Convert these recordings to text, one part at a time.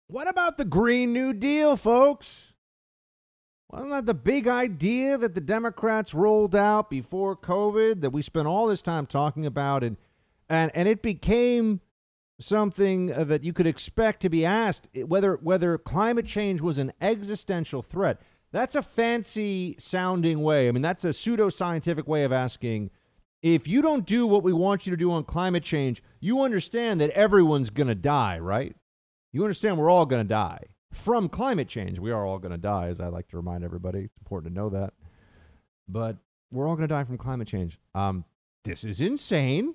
What about the Green New Deal, folks? Wasn't that the big idea that the Democrats rolled out before COVID that we spent all this time talking about? And it became something that you could expect to be asked whether climate change was an existential threat. That's a fancy sounding way. I mean, that's a pseudoscientific way of asking, if you don't do what we want you to do on climate change, you understand that everyone's going to die, right? You understand we're all going to die from climate change. We are all going to die, as I like to remind everybody. It's important to know that. But we're all going to die from climate change. This is insane.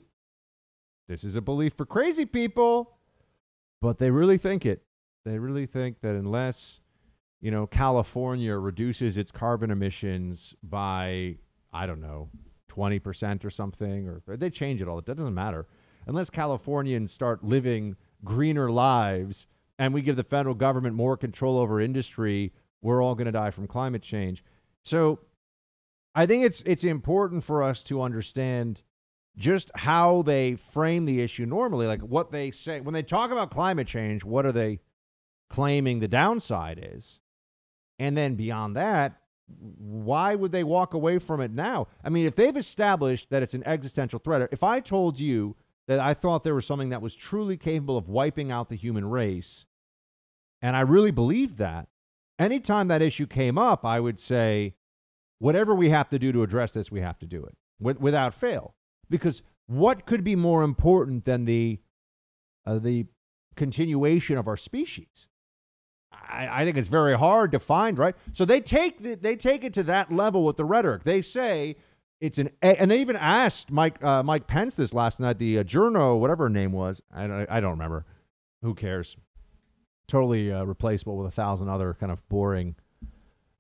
This is a belief for crazy people, but they really think it. They really think that unless, California reduces its carbon emissions by, 20% or something, or they change it all. That doesn't matter. Unless Californians start living greener lives and we give the federal government more control over industry, we're all going to die from climate change. So I think it's important for us to understand just how they frame the issue normally, like what they say. When they talk about climate change, what are they claiming the downside is? And then beyond that, why would they walk away from it now? I mean, if they've established that it's an existential threat, if I told you that I thought there was something that was truly capable of wiping out the human race, and I really believed that, anytime that issue came up, I would say, whatever we have to do to address this, we have to do it without fail. Because what could be more important than the continuation of our species? I think it's very hard to find, right? So they take it to that level with the rhetoric. They say it's and they even asked Mike Pence this last night, the journo, whatever her name was. I don't remember. Who cares? Totally replaceable with 1,000 other kind of boring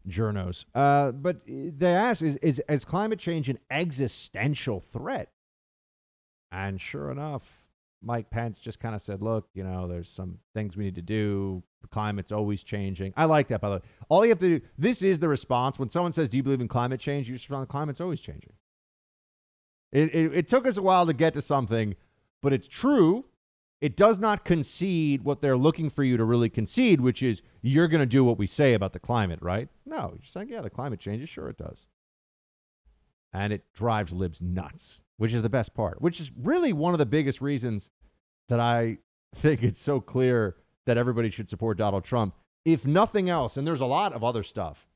journos. But they asked, is climate change an existential threat? And sure enough, Mike Pence just kind of said, look, there's some things we need to do. The climate's always changing. I like that, by the way. All you have to do, this is the response. When someone says, do you believe in climate change? You just respond, the climate's always changing. It took us a while to get to something, but it's true. It does not concede what they're looking for you to really concede, which is you're going to do what we say about the climate, right? No, you're saying, yeah, the climate changes. Sure, it does. And it drives libs nuts, which is the best part, which is really one of the biggest reasons that I think it's so clear that everybody should support Donald Trump, if nothing else. And there's a lot of other stuff,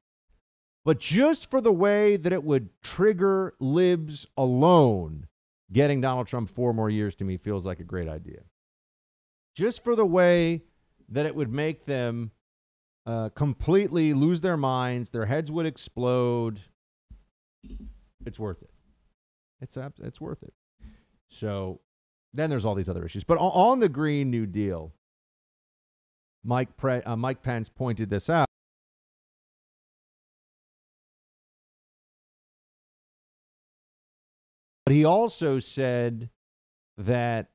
but just for the way that it would trigger libs alone, getting Donald Trump 4 more years to me feels like a great idea. Just for the way that it would make them completely lose their minds, their heads would explode. It's worth it. It's worth it. So then there's all these other issues. But on the Green New Deal, Mike Pence pointed this out. But he also said that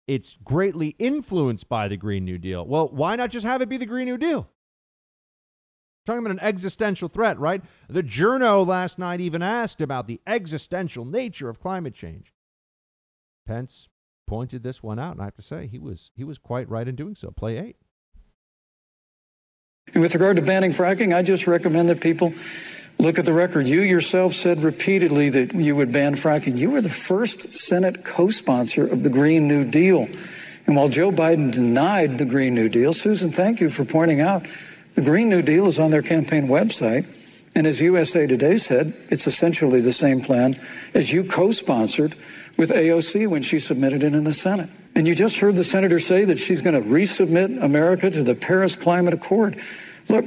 it's greatly influenced by the Green New Deal. Well, why not just have it be the Green New Deal? Talking about an existential threat, right? The journo last night even asked about the existential nature of climate change. Pence pointed this one out, and I have to say he was quite right in doing so. Play 8. And with regard to banning fracking, I just recommend that people look at the record. You yourself said repeatedly that you would ban fracking. You were the first Senate co-sponsor of the Green New Deal. And while Joe Biden denied the Green New Deal, Susan, thank you for pointing out the Green New Deal is on their campaign website. And as USA Today said, it's essentially the same plan as you co-sponsored with AOC when she submitted it in the Senate. And you just heard the senator say that she's going to resubmit America to the Paris Climate Accord. Look,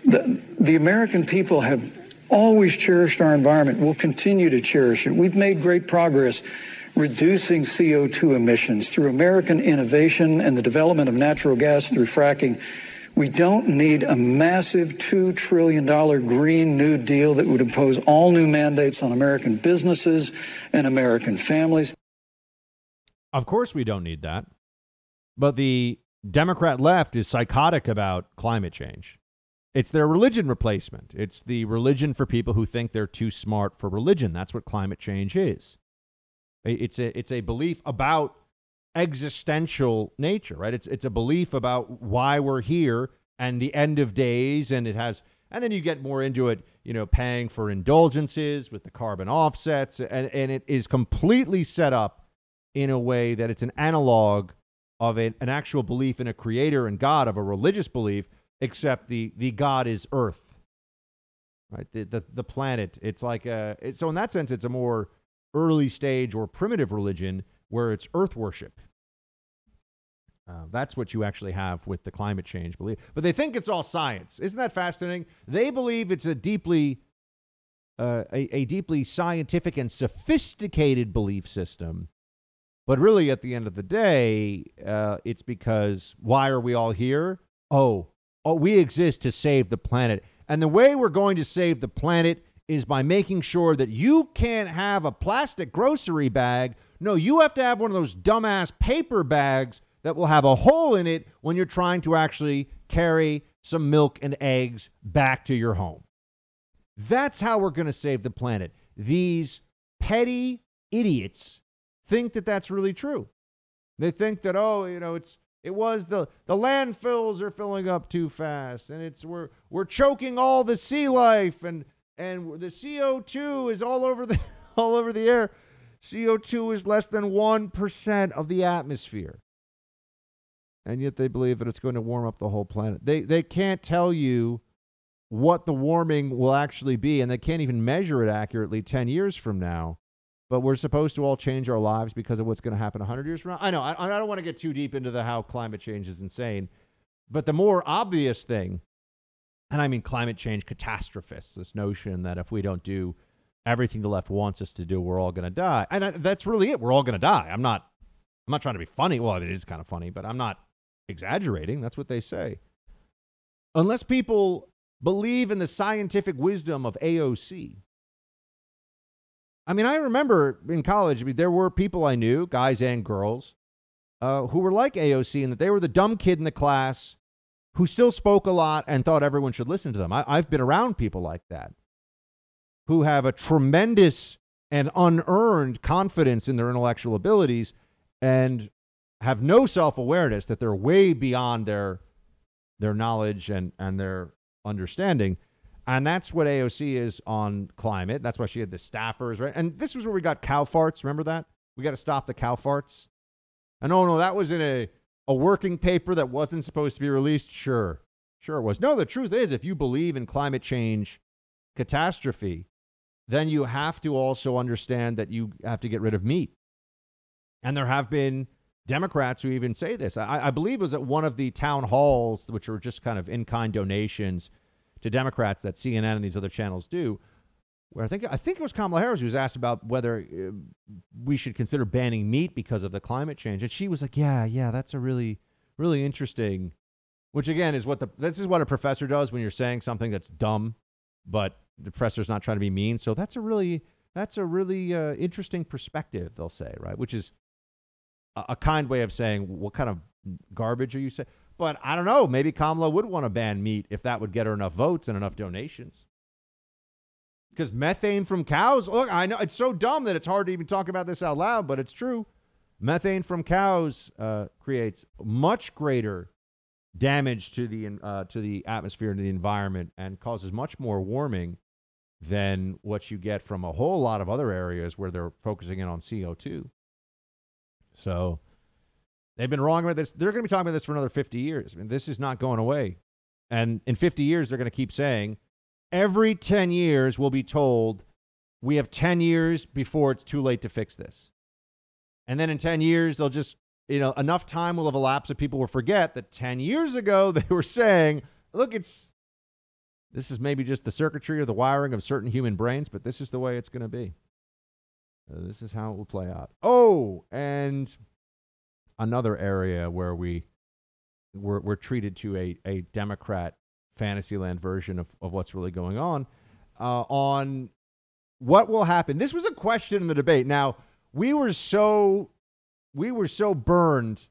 the American people have always cherished our environment. We'll continue to cherish it. We've made great progress reducing CO2 emissions through American innovation and the development of natural gas through fracking. We don't need a massive $2 trillion Green New Deal that would impose all new mandates on American businesses and American families. Of course we don't need that. But the Democrat left is psychotic about climate change. It's their religion replacement. It's the religion for people who think they're too smart for religion. That's what climate change is. It's a belief about existential nature, right? It's a belief about why we're here and the end of days, and then you get more into it, paying for indulgences with the carbon offsets, and it is completely set up in a way that it's an analog of an actual belief in a creator and God, of a religious belief, except the God is Earth, right? The planet. It's like so in that sense, it's a more early stage or primitive religion where it's Earth worship. That's what you actually have with the climate change belief. But they think it's all science. Isn't that fascinating? They believe it's a deeply scientific and sophisticated belief system. But really, at the end of the day, it's because why are we all here? Oh, we exist to save the planet. And the way we're going to save the planet is by making sure that you can't have a plastic grocery bag. No, you have to have one of those dumbass paper bags that will have a hole in it when you're trying to actually carry some milk and eggs back to your home. That's how we're going to save the planet. These petty idiots think that that's really true. They think that, it was the landfills are filling up too fast, and we're choking all the sea life, and the CO2 is all over the air. CO2 is less than 1% of the atmosphere. And yet they believe that it's going to warm up the whole planet. They can't tell you what the warming will actually be, and they can't even measure it accurately 10 years from now. But we're supposed to all change our lives because of what's going to happen 100 years from now. I know, I don't want to get too deep into how climate change is insane. But the more obvious thing, and I mean climate change catastrophists, this notion that if we don't do everything the left wants us to do, we're all going to die. And that's really it. We're all going to die. I'm not trying to be funny. Well, it is kind of funny, but I'm not exaggerating. That's what they say. Unless people believe in the scientific wisdom of AOC. I mean, I remember in college, there were people I knew, guys and girls, who were like AOC, in that they were the dumb kid in the class who still spoke a lot and thought everyone should listen to them. I've been around people like that who have a tremendous and unearned confidence in their intellectual abilities and have no self-awareness that they're way beyond their knowledge and their understanding. And that's what AOC is on climate. That's why she had the staffers, right? And this was where we got cow farts. Remember that? We got to stop the cow farts. And no, that was in a working paper that wasn't supposed to be released. Sure it was. No, the truth is, if you believe in climate change catastrophe, then you have to also understand that you have to get rid of meat. And there have been Democrats who even say this. I believe it was at one of the town halls, which were just kind of in-kind donations to Democrats that CNN and these other channels do, where I think it was Kamala Harris who was asked about whether we should consider banning meat because of the climate change. And she was like, yeah, that's a really, really interesting, which again is this is what a professor does when you're saying something that's dumb, but the professor's not trying to be mean. So that's a really interesting perspective, they'll say, right? Which is a kind way of saying, what kind of garbage are you saying? But I don't know. Maybe Kamala would want to ban meat if that would get her enough votes and enough donations. Because methane from cows, look, I know it's so dumb that it's hard to even talk about this out loud, but it's true. Methane from cows creates much greater damage to the atmosphere and the environment and causes much more warming than what you get from a whole lot of other areas where they're focusing in on CO2. So they've been wrong about this. They're going to be talking about this for another 50 years. I mean, this is not going away. And in 50 years, they're going to keep saying, every 10 years, we'll be told we have 10 years before it's too late to fix this. And then in 10 years, they'll just, enough time will have elapsed that people will forget that 10 years ago, they were saying, look, this is maybe just the circuitry or the wiring of certain human brains, but this is the way it's going to be. This is how it will play out. Oh, and another area where we're treated to a Democrat Fantasyland version of what's really going on what will happen. This was a question in the debate. Now, we were so burned.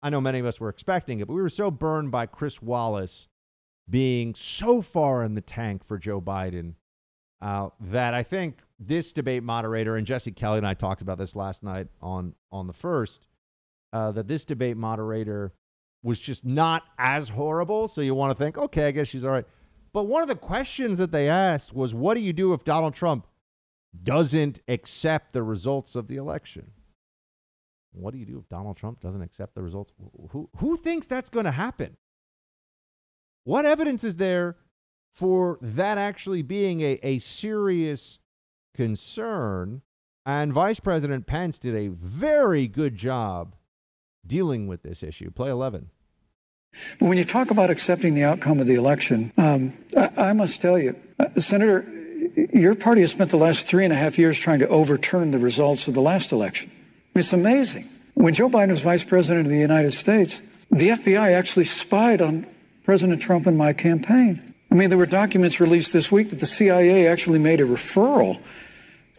I know many of us were expecting it, but we were so burned by Chris Wallace being so far in the tank for Joe Biden that I think this debate moderator, and Jesse Kelly and I talked about this last night on the first, that this debate moderator was just not as horrible. So you want to think, okay, I guess she's all right. But one of the questions that they asked was, what do you do if Donald Trump doesn't accept the results of the election? What do you do if Donald Trump doesn't accept the results? Who thinks that's going to happen? What evidence is there for that actually being a serious concern? And Vice President Pence did a very good job dealing with this issue. Play 11. When you talk about accepting the outcome of the election, I must tell you, Senator, your party has spent the last 3.5 years trying to overturn the results of the last election. It's amazing. When Joe Biden was vice president of the United States, the FBI actually spied on President Trump and my campaign. I mean, there were documents released this week that the CIA actually made a referral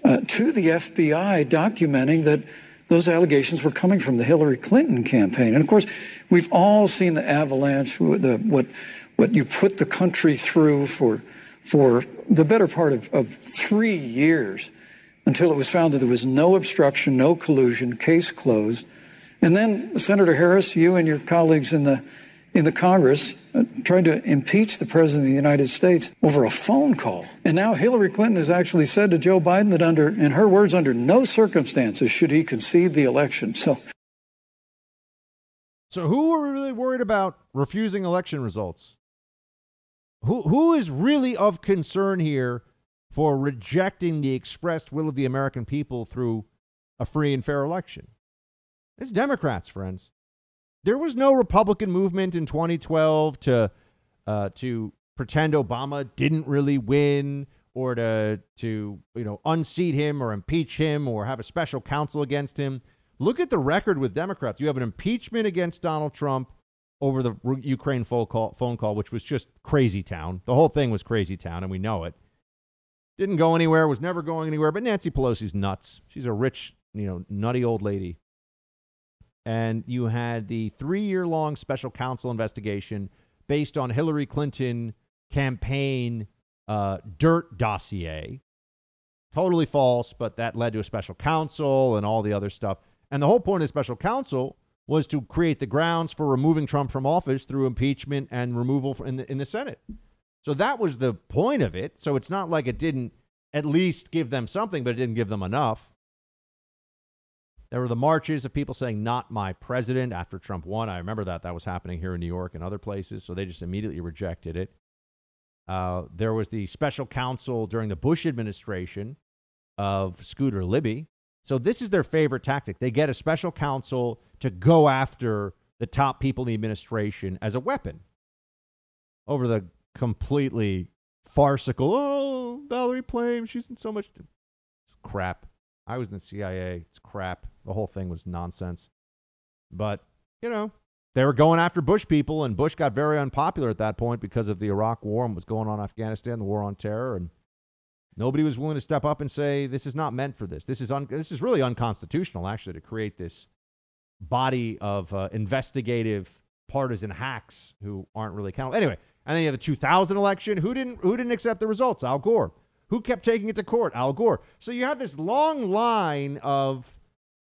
to the FBI documenting that those allegations were coming from the Hillary Clinton campaign. And of course, we've all seen the avalanche, what you put the country through for the better part of 3 years until it was found that there was no obstruction, no collusion, case closed. And then Senator Harris, you and your colleagues in the Congress tried to impeach the President of the United States over a phone call. And now Hillary Clinton has actually said to Joe Biden that in her words, under no circumstances should he concede the election. So who are we really worried about refusing election results? Who is really of concern here for rejecting the expressed will of the American people through a free and fair election? It's Democrats, friends. There was no Republican movement in 2012 to pretend Obama didn't really win, or to unseat him or impeach him or have a special counsel against him. Look at the record with Democrats. You have an impeachment against Donald Trump over the Ukraine phone call, which was just crazy town. The whole thing was crazy town, and we know it. Didn't go anywhere, was never going anywhere, but Nancy Pelosi's nuts. She's a rich, nutty old lady. And you had the 3-year-long special counsel investigation based on Hillary Clinton campaign dirt dossier. Totally false, but that led to a special counsel and all the other stuff. And the whole point of the special counsel was to create the grounds for removing Trump from office through impeachment and removal in the Senate. So that was the point of it. So it's not like it didn't at least give them something, but it didn't give them enough. There were the marches of people saying, "Not my president," after Trump won. I remember that was happening here in New York and other places. So they just immediately rejected it. There was the special counsel during the Bush administration of Scooter Libby. So this is their favorite tactic. They get a special counsel to go after the top people in the administration as a weapon over the completely farcical, Valerie Plame, she's in so much crap. I was in the CIA. It's crap. The whole thing was nonsense. But, they were going after Bush people, and Bush got very unpopular at that point because of the Iraq war and what was going on in Afghanistan, the war on terror, and nobody was willing to step up and say, this is not meant for this. This is really unconstitutional, actually, to create this body of investigative partisan hacks who aren't really accountable. Anyway, and then you have the 2000 election. Who didn't accept the results? Al Gore. Who kept taking it to court? Al Gore. So you have this long line of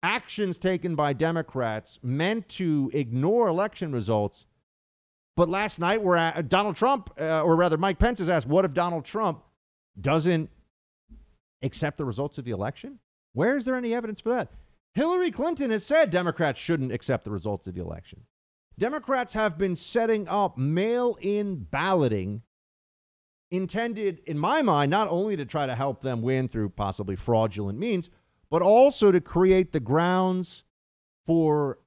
actions taken by Democrats meant to ignore election results. But last night, Donald Trump, or rather Mike Pence has asked, what if Donald Trump doesn't accept the results of the election? Where is there any evidence for that? Hillary Clinton has said Democrats shouldn't accept the results of the election. Democrats have been setting up mail-in balloting intended, in my mind, not only to try to help them win through possibly fraudulent means, but also to create the grounds for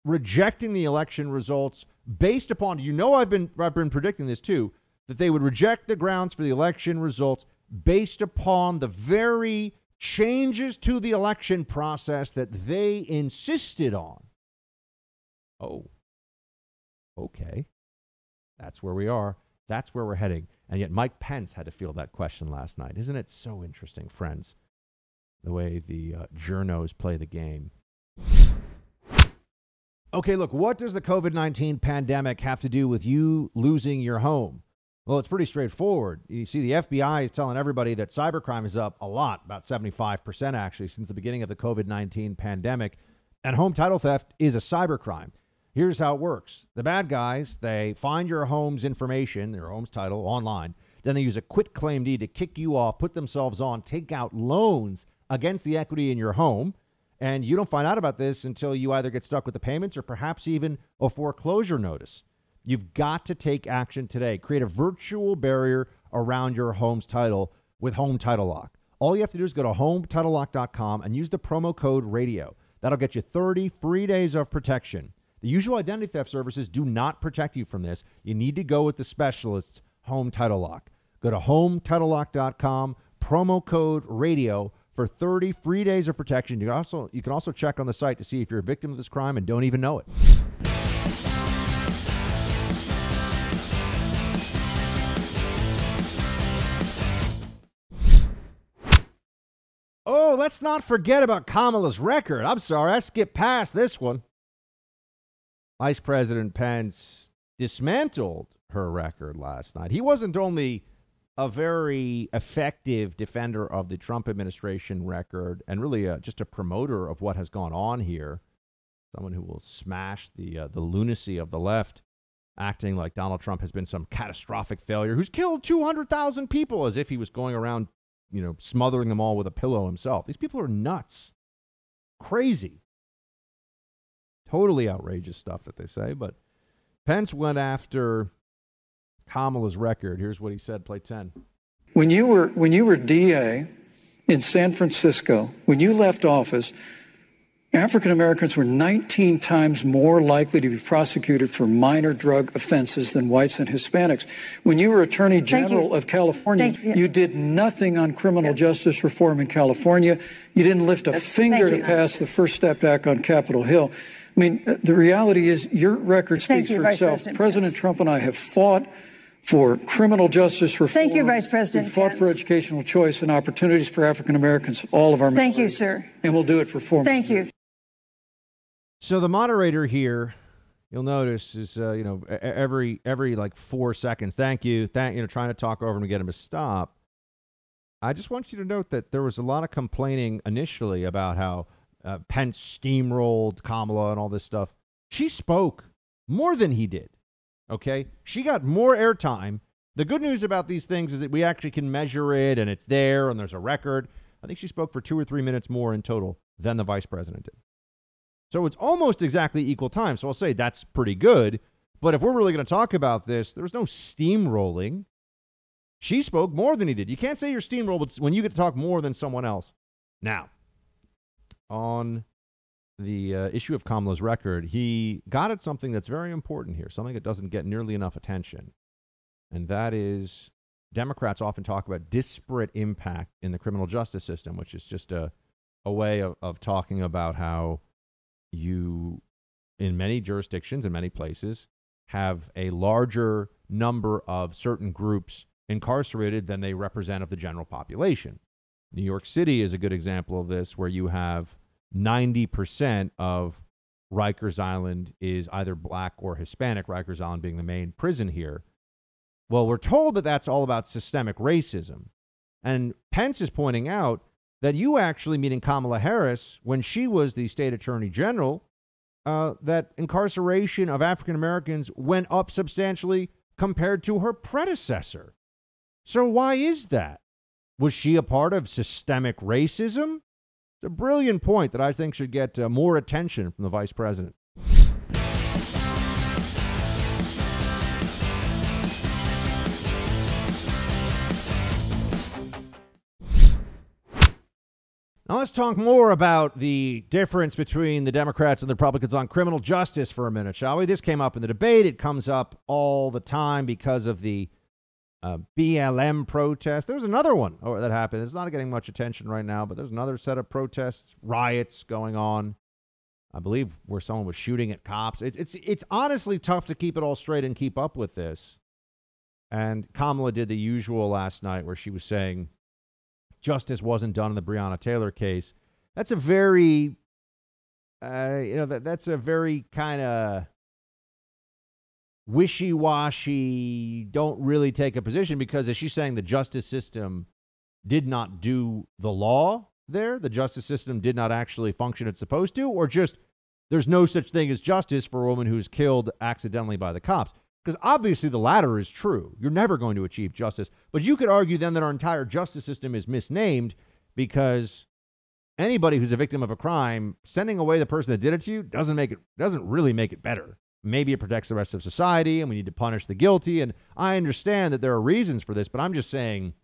rejecting the election results based upon, I've been predicting this too, that they would reject the grounds for the election results based upon the very changes to the election process that they insisted on. Oh, okay. That's where we are. That's where we're heading. And yet Mike Pence had to field that question last night. Isn't it so interesting, friends, the way the journos play the game? Okay, look, what does the COVID-19 pandemic have to do with you losing your home? Well, it's pretty straightforward. You see, the FBI is telling everybody that cybercrime is up a lot, about 75% actually, since the beginning of the COVID-19 pandemic. And home title theft is a cybercrime. Here's how it works. The bad guys, they find your home's information, your home's title, online. Then they use a quitclaim deed to kick you off, put themselves on, take out loans against the equity in your home. And you don't find out about this until you either get stuck with the payments or perhaps even a foreclosure notice. You've got to take action today. Create a virtual barrier around your home's title with Home Title Lock. All you have to do is go to HomeTitleLock.com and use the promo code RADIO. That'll get you 30 free days of protection. The usual identity theft services do not protect you from this. You need to go with the specialists, Home Title Lock. Go to HomeTitleLock.com, promo code RADIO for 30 free days of protection. You can also check on the site to see if you're a victim of this crime and don't even know it. Oh, let's not forget about Kamala's record. I'm sorry, I skipped past this one. Vice President Pence dismantled her record last night. He wasn't only a very effective defender of the Trump administration record and really just a promoter of what has gone on here, someone who will smash the lunacy of the left, acting like Donald Trump has been some catastrophic failure who's killed 200,000 people as if he was going around, smothering them all with a pillow himself. These people are nuts. Crazy. Totally outrageous stuff that they say. But Pence went after Kamala's record. Here's what he said. Play 10. When you were DA in San Francisco, when you left office, African Americans were 19 times more likely to be prosecuted for minor drug offenses than whites and Hispanics. When you were Attorney General of California, you did nothing on criminal justice reform in California. You didn't lift a finger to pass the First Step Back on Capitol Hill. I mean, the reality is your record speaks for itself. President Trump and I have fought for criminal justice reform. Thank you, Vice President. We've fought for educational choice and opportunities for African Americans, all of our Thank you, sir. And we'll do it for 4 months. Thank you. So the moderator here, you'll notice, is every like 4 seconds. Thank you, trying to talk over him to get him to stop. I just want you to note that there was a lot of complaining initially about how Pence steamrolled Kamala and all this stuff. She spoke more than he did. Okay, she got more airtime. The good news about these things is that we actually can measure it, and it's there, and there's a record. I think she spoke for 2 or 3 minutes more in total than the vice president did. So it's almost exactly equal time. So I'll say that's pretty good. But if we're really going to talk about this, there's no steamrolling. She spoke more than he did. You can't say you're steamrolled when you get to talk more than someone else. Now, on the issue of Kamala's record, he got at something that's very important here, something that doesn't get nearly enough attention. And that is Democrats often talk about disparate impact in the criminal justice system, which is just a way of talking about how you, in many jurisdictions, in many places, have a larger number of certain groups incarcerated than they represent of the general population. New York City is a good example of this, where you have 90% of Rikers Island is either black or Hispanic, Rikers Island being the main prison here. Well, we're told that that's all about systemic racism. And Pence is pointing out that you actually, meaning Kamala Harris, when she was the state attorney general, that incarceration of African Americans went up substantially compared to her predecessor. So why is that? Was she a part of systemic racism? It's a brilliant point that I think should get more attention from the vice president. Now let's talk more about the difference between the Democrats and the Republicans on criminal justice for a minute, shall we? This came up in the debate. It comes up all the time because of the BLM protest. There was another one that happened. It's not getting much attention right now, but there's another set of protests, riots going on, I believe, where someone was shooting at cops. It's honestly tough to keep it all straight and keep up with this. And Kamala did the usual last night where she was saying justice wasn't done in the Breonna Taylor case. That's a very, that's a very kind of wishy-washy, don't really take a position, because as she's saying, the justice system did not do the law there. The justice system did not actually function it's supposed to, or just there's no such thing as justice for a woman who's killed accidentally by the cops. Because obviously the latter is true. You're never going to achieve justice. But you could argue then that our entire justice system is misnamed because anybody who's a victim of a crime, sending away the person that did it to you doesn't really make it better. Maybe it protects the rest of society and we need to punish the guilty. And I understand that there are reasons for this, but I'm just saying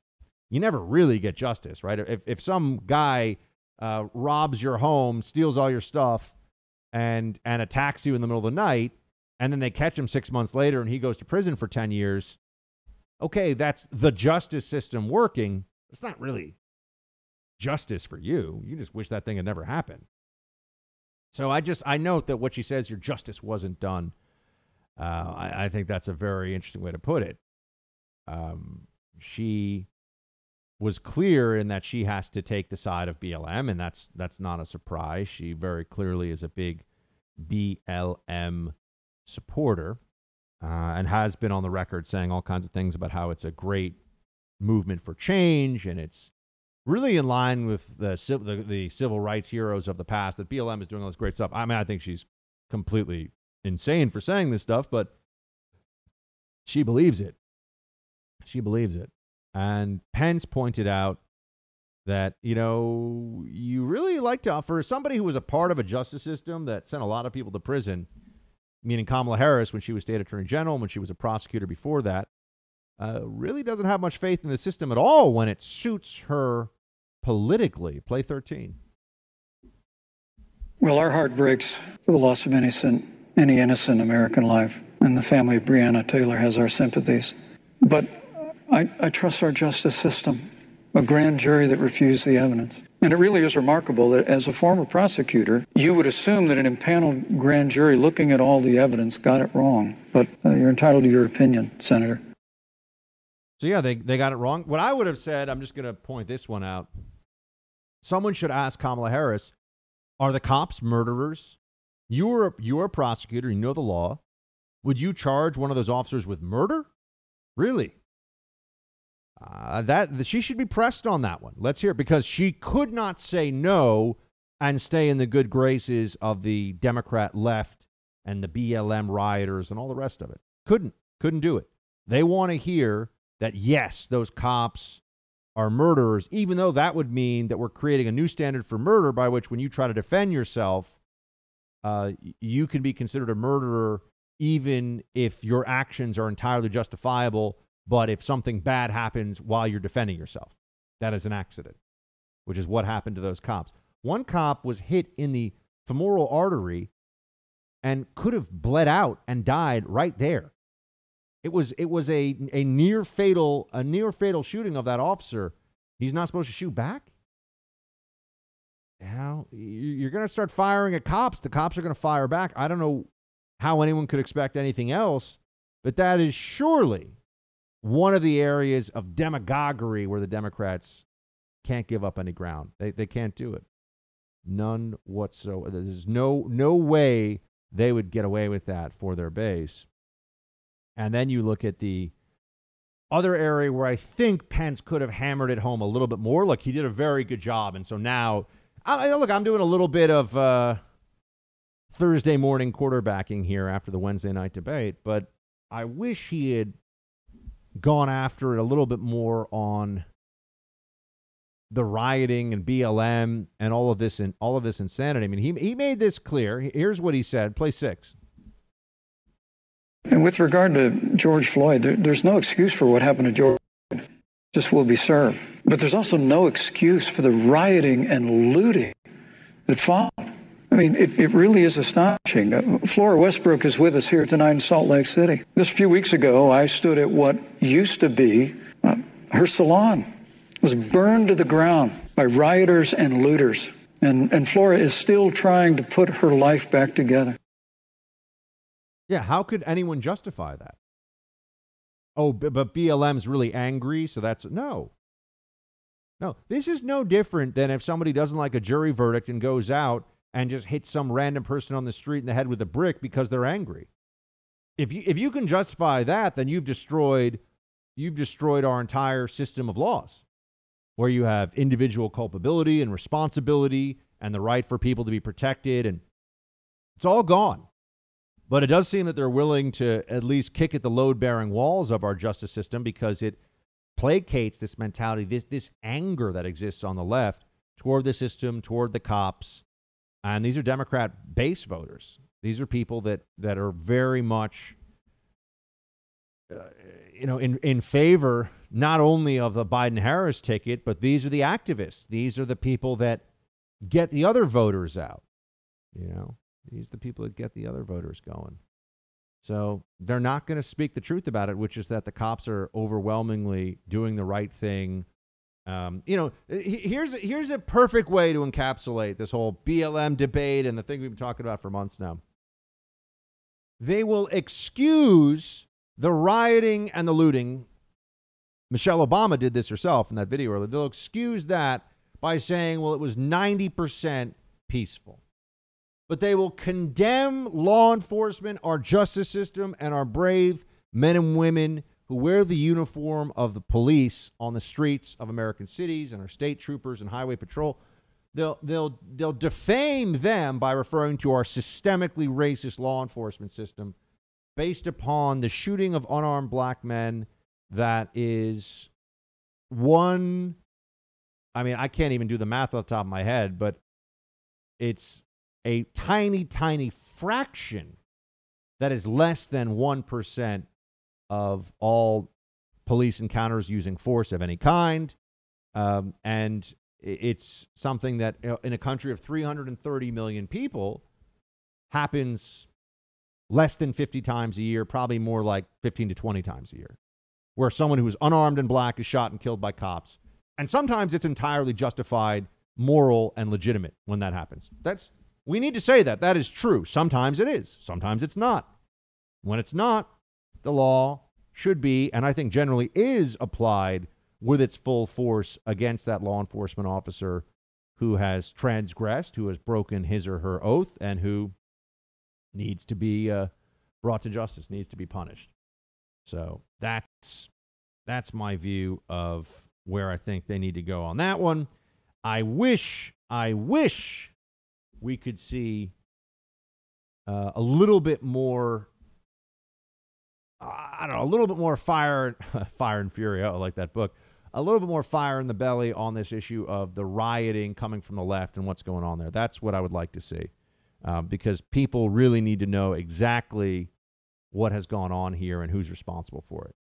you never really get justice, right? If some guy robs your home, steals all your stuff, and attacks you in the middle of the night, and then they catch him 6 months later and he goes to prison for 10 years, okay, that's the justice system working. It's not really justice for you. You just wish that thing had never happened. So I note that what she says, your justice wasn't done. I think that's a very interesting way to put it. She was clear in that she has to take the side of BLM, and that's not a surprise. She very clearly is a big BLM supporter and has been on the record saying all kinds of things about how it's a great movement for change, and it's really in line with the civil rights heroes of the past, that BLM is doing all this great stuff. I mean, I think she's completely insane for saying this stuff, but she believes it. She believes it. And Pence pointed out that, you really like to, for somebody who was a part of a justice system that sent a lot of people to prison, meaning Kamala Harris when she was state attorney general, and when she was a prosecutor before that, really doesn't have much faith in the system at all when it suits her politically. Play 13. Well, our heart breaks for the loss of any innocent American life, and the family of Breonna Taylor has our sympathies. But I trust our justice system, a grand jury that refused the evidence. And it really is remarkable that as a former prosecutor, you would assume that an impaneled grand jury looking at all the evidence got it wrong. But you're entitled to your opinion, Senator. So, yeah, they got it wrong. What I would have said, I'm just going to point this one out. Someone should ask Kamala Harris, are the cops murderers? You're a prosecutor. You know the law. Would you charge one of those officers with murder? Really? She should be pressed on that one. Let's hear it, because she could not say no and stay in the good graces of the Democrat left and the BLM rioters and all the rest of it. Couldn't do it. They want to hear that, yes, those cops are murderers, even though that would mean that we're creating a new standard for murder by which when you try to defend yourself, you can be considered a murderer even if your actions are entirely justifiable. But if something bad happens while you're defending yourself, that is an accident, which is what happened to those cops. One cop was hit in the femoral artery and could have bled out and died right there. It was a near fatal shooting of that officer. He's not supposed to shoot back. You're going to start firing at cops. The cops are going to fire back. I don't know how anyone could expect anything else, but that is surely one of the areas of demagoguery where the Democrats can't give up any ground. They can't do it. None whatsoever. There's no way they would get away with that for their base. And then you look at the other area where I think Pence could have hammered it home a little bit more. Look, he did a very good job. And so now, I'm doing a little bit of Thursday morning quarterbacking here after the Wednesday night debate, but I wish he had gone after it a little bit more on the rioting and BLM and all of this insanity. I mean, he made this clear. Here's what he said. Play 6. And with regard to George Floyd, there's no excuse for what happened to George. Justice will be served. But there's also no excuse for the rioting and looting that followed. I mean, it really is astonishing. Flora Westbrook is with us here tonight in Salt Lake City. Just a few weeks ago, I stood at what used to be her salon. It was burned to the ground by rioters and looters. And Flora is still trying to put her life back together. Yeah, how could anyone justify that? Oh, but BLM's really angry, so that's... No, this is no different than if somebody doesn't like a jury verdict and goes out and just hit some random person on the street in the head with a brick because they're angry. If you can justify that, then you've destroyed our entire system of laws, where you have individual culpability and responsibility and the right for people to be protected. And It's all gone. But it does seem that they're willing to at least kick at the load-bearing walls of our justice system because it placates this mentality, this anger that exists on the left toward the system, toward the cops. And these are Democrat base voters. These are people that are very much, in favor not only of the Biden-Harris ticket, but these are the activists. These are the people that get the other voters out. These are the people that get the other voters going. So they're not going to speak the truth about it, which is that the cops are overwhelmingly doing the right thing. Here's a perfect way to encapsulate this whole BLM debate and the thing we've been talking about for months now. They will excuse the rioting and the looting. Michelle Obama did this herself in that video earlier. They'll excuse that by saying, well, it was 90% peaceful. But they will condemn law enforcement, our justice system, and our brave men and women who wear the uniform of the police on the streets of American cities and our state troopers and highway patrol. They'll defame them by referring to our systemically racist law enforcement system based upon the shooting of unarmed black men that is I can't even do the math off the top of my head, but it's a tiny, tiny fraction that is less than 1% of all police encounters using force of any kind. And it's something that in a country of 330 million people happens less than 50 times a year, probably more like 15 to 20 times a year, where someone who is unarmed and black is shot and killed by cops. And sometimes it's entirely justified, moral, and legitimate when that happens. We need to say that. That is true. Sometimes it is. Sometimes it's not. When it's not, the law should be, and I think generally is, applied with its full force against that law enforcement officer who has transgressed, who has broken his or her oath, and who needs to be brought to justice, needs to be punished. So that's my view of where I think they need to go on that one. I wish we could see a little bit more, a little bit more fire and fury. I like that book. A little bit more fire in the belly on this issue of the rioting coming from the left and what's going on there. That's what I would like to see, because people really need to know exactly what has gone on here and who's responsible for it.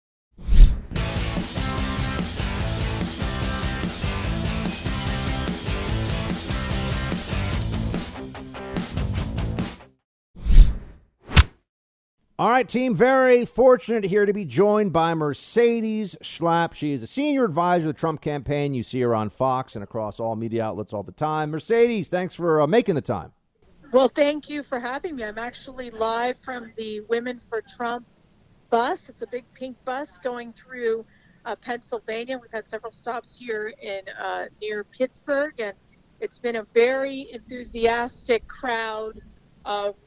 All right, team, very fortunate here to be joined by Mercedes Schlapp. She is a senior advisor of the Trump campaign. You see her on Fox and across all media outlets all the time. Mercedes, thanks for making the time. Well, thank you for having me. I'm actually live from the Women for Trump bus. It's a big pink bus going through Pennsylvania. We've had several stops here in near Pittsburgh, and it's been a very enthusiastic crowd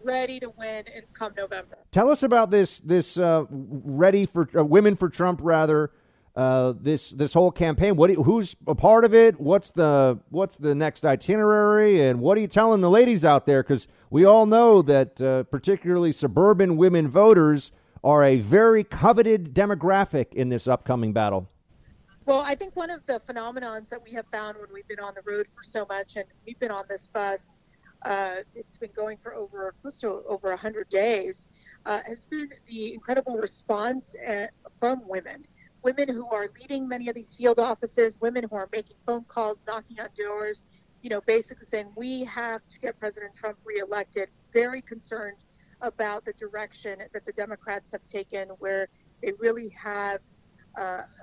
ready to win and come November. Tell us about this ready for Women for Trump, rather. This whole campaign. Who's a part of it? What's the next itinerary, and what are you telling the ladies out there? Because we all know that particularly suburban women voters are a very coveted demographic in this upcoming battle. Well, I think one of the phenomenons that we have found when we've been on the road for so much, and we've been on this bus, it's been going for close to over 100 days, has been the incredible response from women who are leading many of these field offices, women who are making phone calls, knocking on doors, basically saying we have to get President Trump reelected, very concerned about the direction that the Democrats have taken, where they really have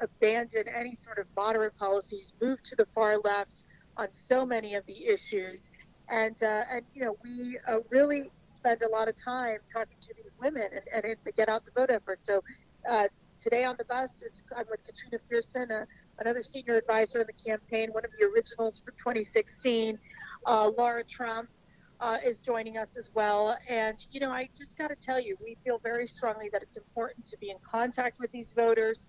abandoned any sort of moderate policies, moved to the far left on so many of the issues. And we really spend a lot of time talking to these women and in the Get Out the Vote effort. So today on the bus, I'm with Katrina Pearson, another senior advisor in the campaign, one of the originals for 2016. Laura Trump is joining us as well. And, I just got to tell you, we feel very strongly that it's important to be in contact with these voters,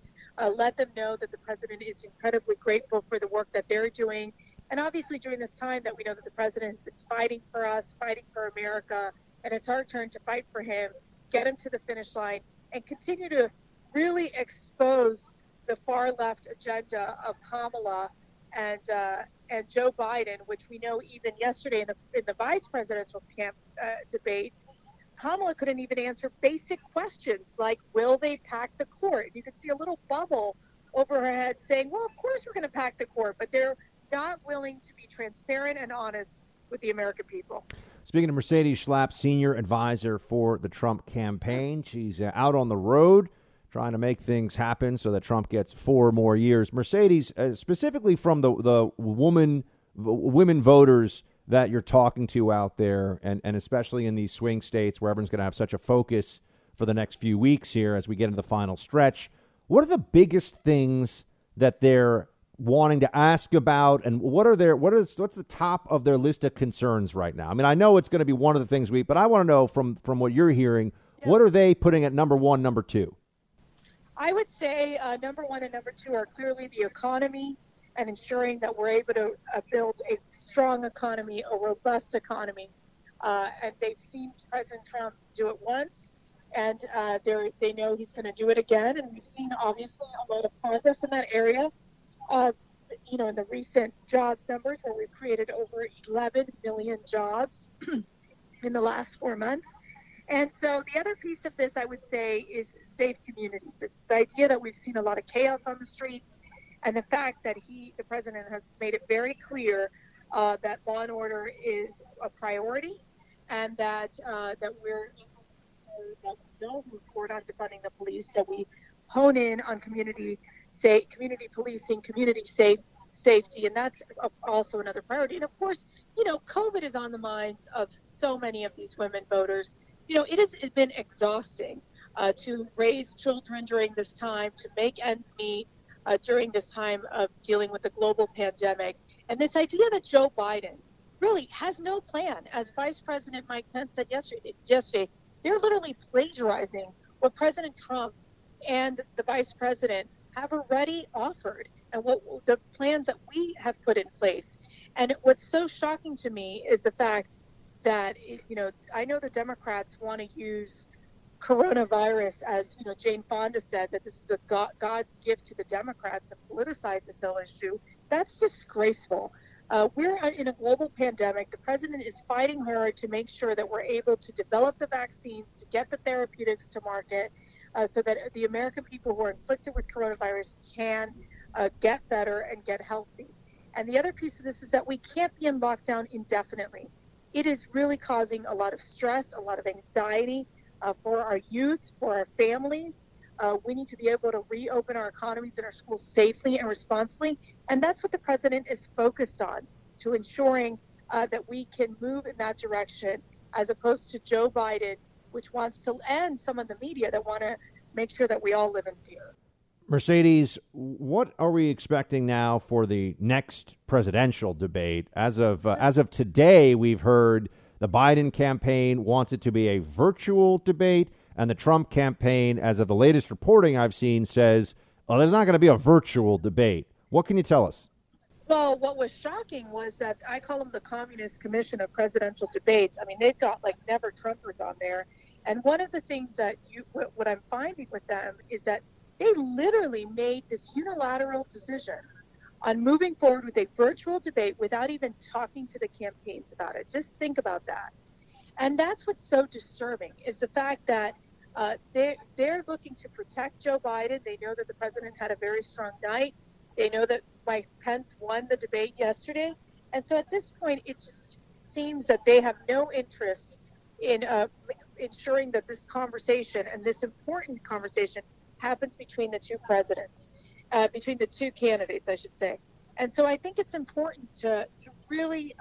let them know that the president is incredibly grateful for the work that they're doing. And obviously during this time that we know that the president has been fighting for us, fighting for America, and it's our turn to fight for him, get him to the finish line, and continue to really expose the far left agenda of Kamala and Joe Biden, which we know even yesterday in the vice presidential debate, Kamala couldn't even answer basic questions like, will they pack the court? You could see a little bubble over her head saying, well, of course we're going to pack the court, but they're not willing to be transparent and honest with the American people. Speaking of Mercedes Schlapp, senior advisor for the Trump campaign, she's out on the road trying to make things happen so that Trump gets 4 more years. Mercedes, specifically from the women voters that you're talking to out there, and especially in these swing states where everyone's going to have such a focus for the next few weeks here as we get into the final stretch, what are the biggest things that they're wanting to ask about, and what's the top of their list of concerns right now? I mean, I know it's going to be one of the things but I want to know from what you're hearing, what are they putting at number 1, number 2? I would say number 1 and number 2 are clearly the economy and ensuring that we're able to build a strong economy, a robust economy. And they've seen President Trump do it once, and they know he's going to do it again. And we've seen, obviously, a lot of progress in that area. In the recent jobs numbers where we've created over 11 million jobs in the last 4 months. And so the other piece of this, I would say, is safe communities. It's this idea that we've seen a lot of chaos on the streets, and the fact that the president has made it very clear that law and order is a priority, and that we're able to ensure that we don't move forward on defunding the police, that we hone in on community policing, community safety, and that's also another priority. And of course, COVID is on the minds of so many of these women voters. It has been exhausting to raise children during this time, to make ends meet during this time of dealing with the global pandemic. And this idea that Joe Biden really has no plan, as Vice President Mike Pence said yesterday, they're literally plagiarizing what President Trump and the Vice President have already offered and what the plans that we have put in place. And what's so shocking to me is the fact that, I know the Democrats want to use coronavirus as, Jane Fonda said, that this is a God's gift to the Democrats and politicize this whole issue. That's disgraceful. We're in a global pandemic. The president is fighting hard to make sure that we're able to develop the vaccines, to get the therapeutics to market, so that the American people who are inflicted with coronavirus can get better and get healthy. And the other piece of this is that we can't be in lockdown indefinitely. It is really causing a lot of stress, a lot of anxiety for our youth, for our families. We need to be able to reopen our economies and our schools safely and responsibly. And that's what the president is focused on, to ensuring that we can move in that direction, as opposed to Joe Biden, which wants to end some of the media that want to make sure that we all live in fear. Mercedes, what are we expecting now for the next presidential debate? As of today, we've heard the Biden campaign wants it to be a virtual debate, and the Trump campaign, as of the latest reporting I've seen, says, "Oh, there's not going to be a virtual debate." What can you tell us? Well, what was shocking was that I call them the Communist Commission of Presidential Debates. I mean, they've got like never Trumpers on there. And one of the things that what I'm finding with them is that they literally made this unilateral decision on moving forward with a virtual debate without even talking to the campaigns about it. Just think about that. And that's what's so disturbing, is the fact that they're looking to protect Joe Biden. They know that the president had a very strong night. They know that Mike Pence won the debate yesterday. And so at this point, it just seems that they have no interest in ensuring that this conversation, and this important conversation, happens between the two presidents, between the two candidates, I should say. And so I think it's important to really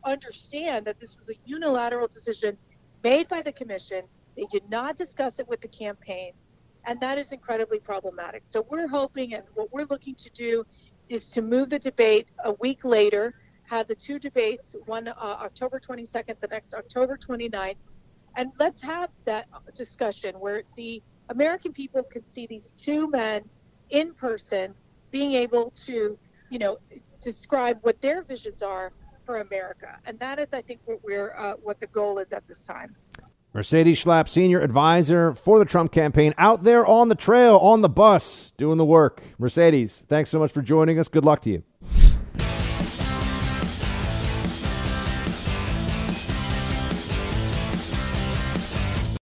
understand that this was a unilateral decision made by the commission. They did not discuss it with the campaigns, and that is incredibly problematic. So we're hoping, and what we're looking to do is to move the debate a week later, have the two debates, one October 22nd, the next October 29th, and let's have that discussion where the American people can see these two men in person being able to, describe what their visions are for America. And that is, I think, what the goal is at this time. Mercedes Schlapp, senior advisor for the Trump campaign, out there on the trail, on the bus, doing the work. Mercedes, thanks so much for joining us. Good luck to you.